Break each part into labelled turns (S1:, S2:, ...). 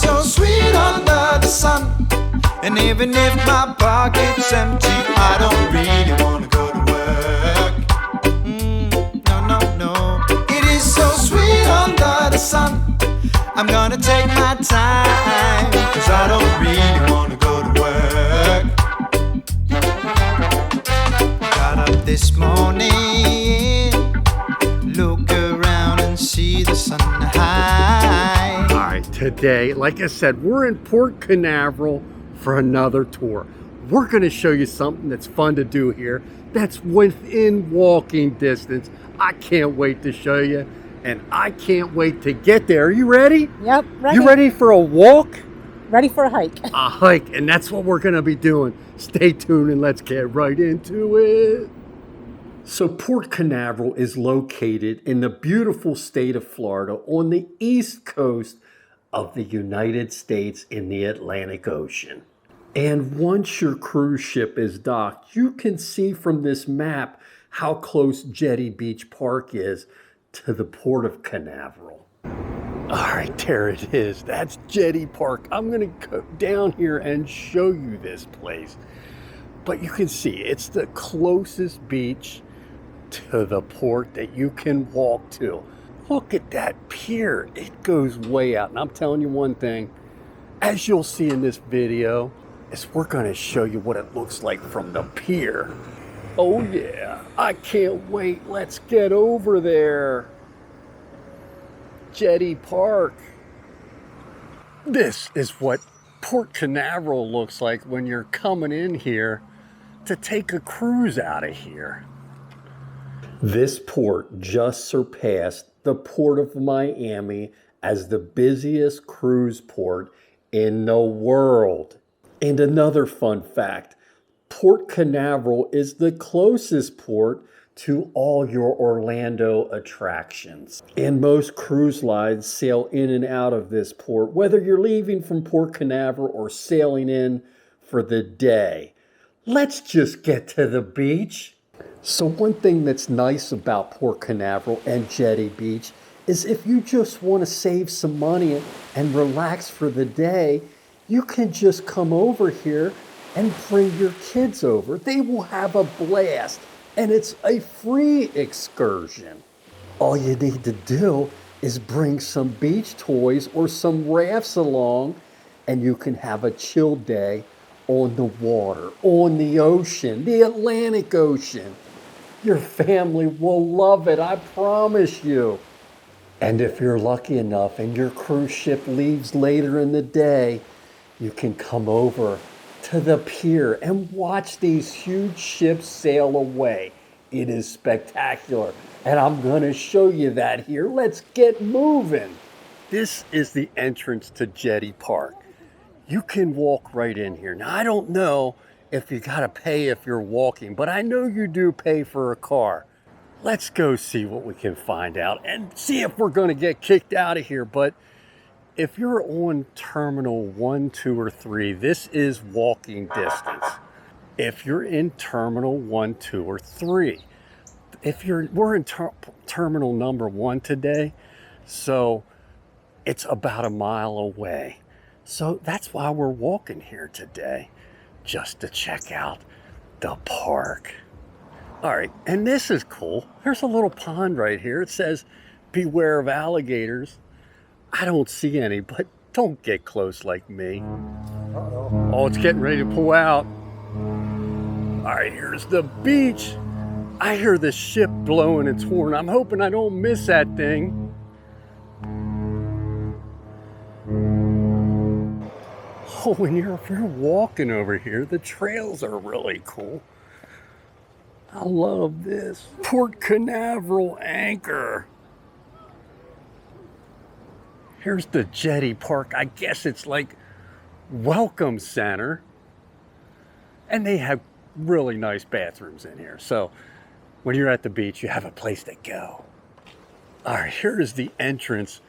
S1: so sweet under the sun. And even if my pocket's empty, I don't really wanna go to work. No, no, no. It is so sweet under the sun. I'm gonna take my time, 'cause I don't really wanna go to work. Got up this morning, look around and see the sun high.
S2: All right, today, like I said, we're in Port Canaveral for another tour. We're gonna show you something that's fun to do here, that's within walking distance. I can't wait to show you, and I can't wait to get there. Are you ready?
S3: Yep, ready.
S2: You ready for a walk?
S3: Ready for a hike.
S2: A hike, and that's what we're gonna be doing. Stay tuned and let's get right into it. So Port Canaveral is located in the beautiful state of Florida on the east coast of the United States in the Atlantic Ocean. And once your cruise ship is docked, you can see from this map how close Jetty Beach Park is to the Port of Canaveral. All right, there it is. That's Jetty Park. I'm gonna go down here and show you this place. But you can see it's the closest beach to the port that you can walk to. Look at that pier. It goes way out. And I'm telling you one thing, as you'll see in this video, is we're going to show you what it looks like from the pier. Oh yeah, I can't wait. Let's get over there. Jetty Park. This is what Port Canaveral looks like when you're coming in here to take a cruise out of here. This port just surpassed the Port of Miami as the busiest cruise port in the world. And another fun fact, Port Canaveral is the closest port to all your Orlando attractions. And most cruise lines sail in and out of this port, whether you're leaving from Port Canaveral or sailing in for the day. Let's just get to the beach. So one thing that's nice about Port Canaveral and Jetty Beach is if you just want to save some money and relax for the day, you can just come over here and bring your kids over. They will have a blast, and it's a free excursion. All you need to do is bring some beach toys or some rafts along, and you can have a chill day on the water, on the ocean, the Atlantic Ocean. Your family will love it, I promise you. And if you're lucky enough and your cruise ship leaves later in the day, you can come over to the pier and watch these huge ships sail away. It is spectacular, and I'm gonna show you that here. Let's get moving. This is the entrance to Jetty Park. You can walk right in here. Now, I don't know if you gotta pay if you're walking, but I know you do pay for a car. Let's go see what we can find out and see if we're gonna get kicked out of here. But if you're on Terminal 1, 2, or 3, this is walking distance. If you're in Terminal 1, 2, or 3, we're in Terminal number 1 today, so it's about a mile away. So that's why we're walking here today, just to check out the park. All right, and this is cool. There's a little pond right here. It says, beware of alligators. I don't see any, but don't get close like me. Uh-oh. Oh, it's getting ready to pull out. All right, here's the beach. I hear the ship blowing its horn. I'm hoping I don't miss that thing. Oh, when you're walking over here, the trails are really cool. I love this. Port Canaveral anchor. Here's the Jetty Park. I guess it's like welcome center. And they have really nice bathrooms in here. So when you're at the beach, you have a place to go. All right, here is the entrance.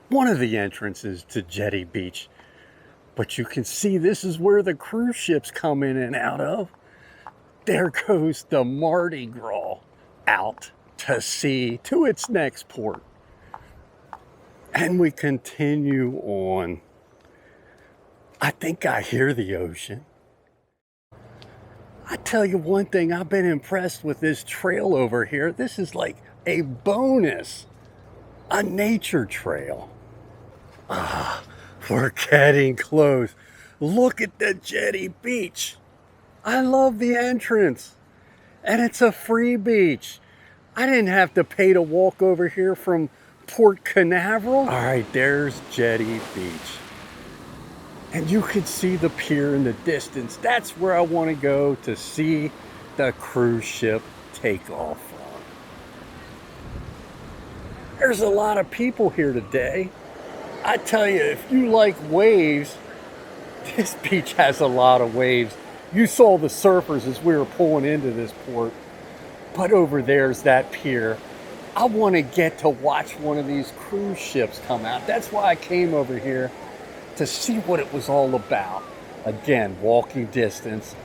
S2: One of the entrances to Jetty Beach. But you can see this is where the cruise ships come in and out of. There goes the Mardi Gras out to sea to its next port. And we continue on. I think I hear the ocean. I tell you one thing, I've been impressed with this trail over here. This is like a bonus, a nature trail. We're getting close. Look at the Jetty Beach. I love the entrance. And it's a free beach. I didn't have to pay to walk over here from Port Canaveral. All right, there's Jetty Beach. And you can see the pier in the distance. That's where I want to go to see the cruise ship take off from. There's a lot of people here today. I tell you, if you like waves, this beach has a lot of waves. You saw the surfers as we were pulling into this port, but over there's that pier. I want to get to watch one of these cruise ships come out. That's why I came over here, to see what it was all about. Again, walking distance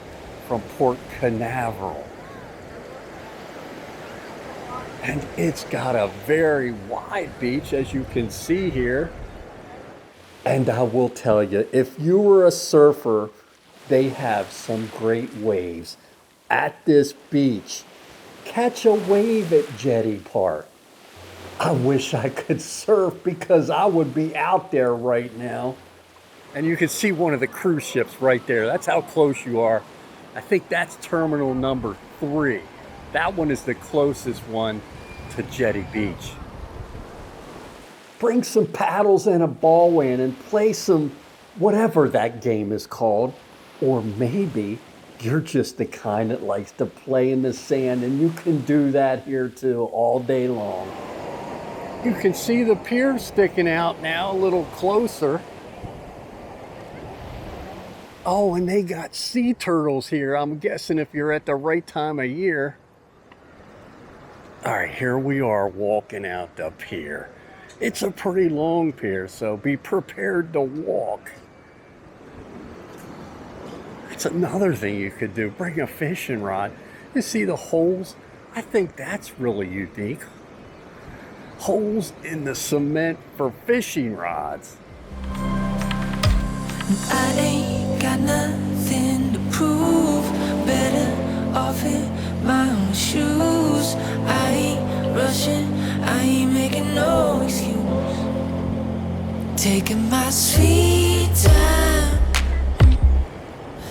S2: from Port Canaveral. And it's got a very wide beach, as you can see here. And I will tell you, if you were a surfer, they have some great waves at this beach. Catch a wave at Jetty Park. I wish I could surf because I would be out there right now. And you can see one of the cruise ships right there. That's how close you are. I think that's terminal number 3. That one is the closest one to Jetty Beach. Bring some paddles and a ball in and play some whatever that game is called. Or maybe you're just the kind that likes to play in the sand, and you can do that here too all day long. You can see the pier sticking out now a little closer. Oh, and they got sea turtles here. I'm guessing if you're at the right time of year. All right, here we are walking out the pier. It's a pretty long pier, so be prepared to walk. It's another thing you could do. Bring a fishing rod. You see the holes? I think that's really unique. Holes in the cement for fishing rods.
S3: I ain't got nothing to prove. Better off in my own shoes. I ain't rushing, I ain't making no excuse. Taking my sweet time,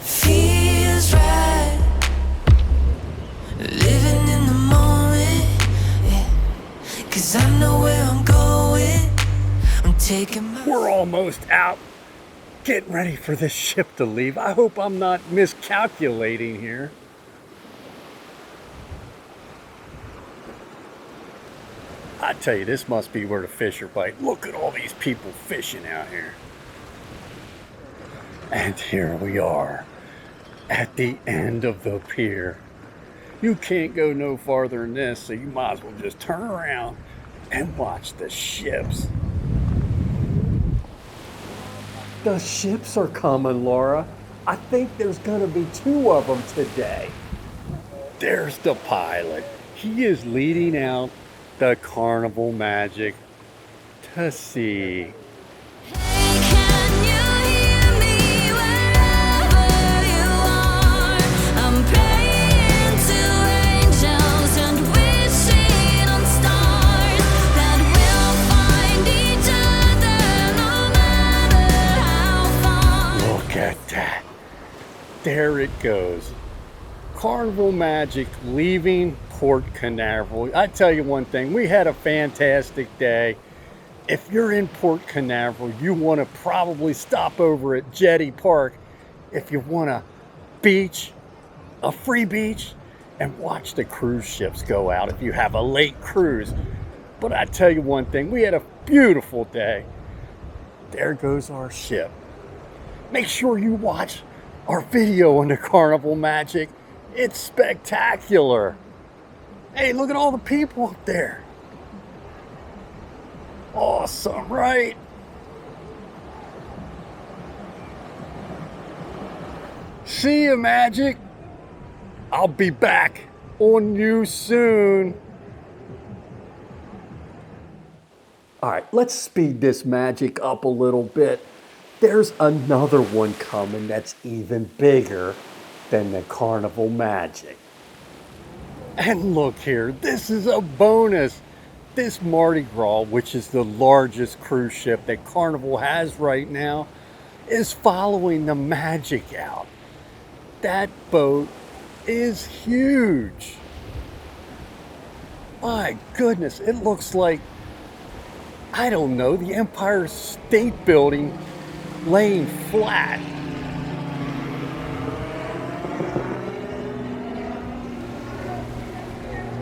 S3: feels right. Living in the moment, yeah. 'Cause I know where I'm going. I'm taking my...
S2: We're almost out. Getting ready for this ship to leave. I hope I'm not miscalculating here. I tell you, this must be where the fish are biting. Look at all these people fishing out here. And here we are at the end of the pier. You can't go no farther than this, so you might as well just turn around and watch the ships. The ships are coming, Laura. I think there's gonna be 2 of them today. There's the pilot. He is leading out the Carnival Magic to sea.
S3: Hey, can you hear me wherever you are? I'm praying to angels and wishing on stars that we'll find each other no matter how far.
S2: Look at that. There it goes. Carnival Magic leaving Port Canaveral. I tell you one thing, we had a fantastic day. If you're in Port Canaveral, you want to probably stop over at Jetty Park if you want a beach, a free beach, and watch the cruise ships go out if you have a late cruise. But I tell you one thing, we had a beautiful day. There goes our ship. Make sure you watch our video on the Carnival Magic. It's spectacular. Hey, look at all the people up there. Awesome, right? See you, Magic. I'll be back on you soon. All right, let's speed this magic up a little bit. there's another one coming that's even bigger than the Carnival Magic. And look here, this is a bonus. This Mardi Gras, which is the largest cruise ship that Carnival has right now, is following the Magic out. That boat is huge. My goodness, it looks like, I don't know, the Empire State Building laying flat.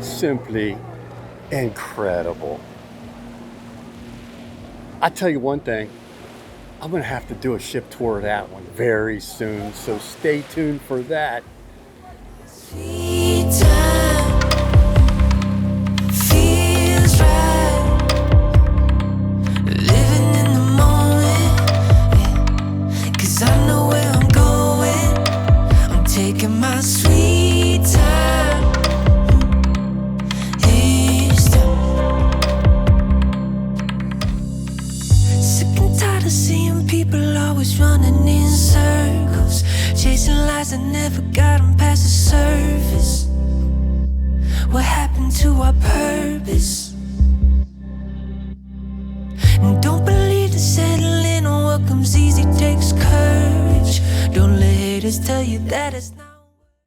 S2: Simply incredible. I tell you one thing, I'm gonna have to do a ship tour of that one very soon, so stay tuned for that.
S3: Sweet time feels right. Living in the moment, yeah. 'Cause I know where I'm going. I'm taking my sweet time. Each time. Sick and tired of seeing people always running in circles, chasing lies that never got them past the surface. What happened to our purpose? And don't believe the settling, what comes easy takes courage. Don't let haters tell you that it's not